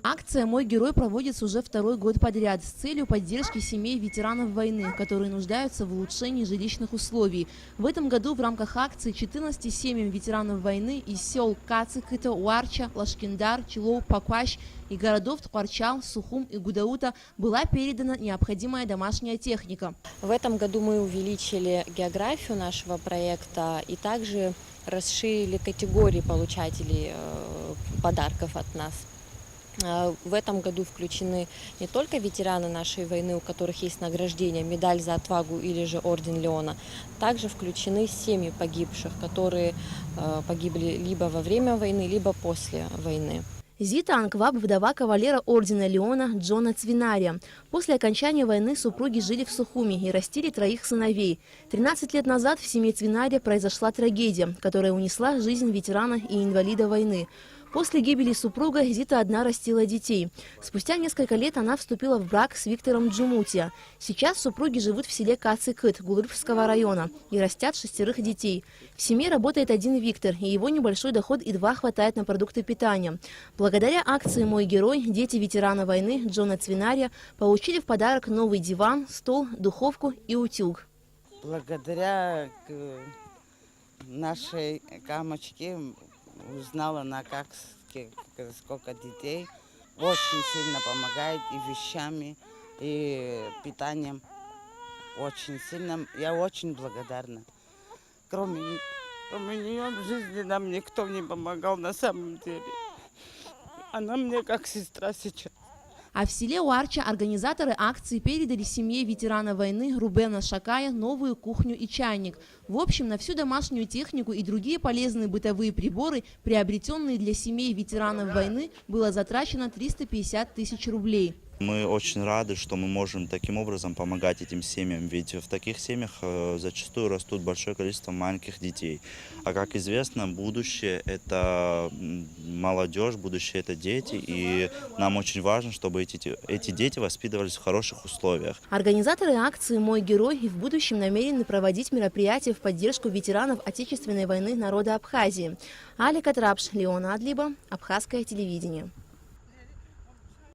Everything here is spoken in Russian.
Акция «Мой герой» проводится уже второй год подряд с целью поддержки семей ветеранов войны, которые нуждаются в улучшении жилищных условий. В этом году в рамках акции 14 семьям ветеранов войны из сел Кацикыта, Уарча, Лашкиндар, Чилоу, Пакващ и городов Ткварчал, Сухум и Гудаута была передана необходимая домашняя техника. В этом году мы увеличили географию нашего проекта и также расширили категории получателей подарков от нас. В этом году включены не только ветераны нашей войны, у которых есть награждение, медаль за отвагу или же орден Леона, также включены семьи погибших, которые погибли либо во время войны, либо после войны. Зита Анкваб – вдова кавалера ордена Леона Джона Цвинария. После окончания войны супруги жили в Сухуми и растили 3 сыновей. 13 лет назад в семье Цвинария произошла трагедия, которая унесла жизнь ветерана и инвалида войны. После гибели супруга Зита одна растила детей. Спустя несколько лет она вступила в брак с Виктором Джумутия. Сейчас супруги живут в селе Кацикыт Гулырского района и растят 6 детей. В семье работает один Виктор, и его небольшой доход едва хватает на продукты питания. Благодаря акции «Мой герой» дети ветерана войны Джона Цвинария получили в подарок новый диван, стол, духовку и утюг. Благодаря нашей камочке узнала сколько детей. Очень сильно помогает и вещами, и питанием. Очень сильно. Я очень благодарна. Кроме нее в жизни нам никто не помогал на самом деле. Она мне как сестра сейчас. А в селе Уарча организаторы акции передали семье ветерана войны Рубена Шакая новую кухню и чайник. В общем, на всю домашнюю технику и другие полезные бытовые приборы, приобретенные для семей ветеранов войны, было затрачено 350 тысяч рублей. Мы очень рады, что мы можем таким образом помогать этим семьям, ведь в таких семьях зачастую растут большое количество маленьких детей. А как известно, будущее – это молодежь, будущее – это дети, и нам очень важно, чтобы эти дети воспитывались в хороших условиях. Организаторы акции «Мой герой» и в будущем намерены проводить мероприятия в поддержку ветеранов Отечественной войны народа Абхазии. Алика Трапш, Леона Адлиба, Абхазское телевидение.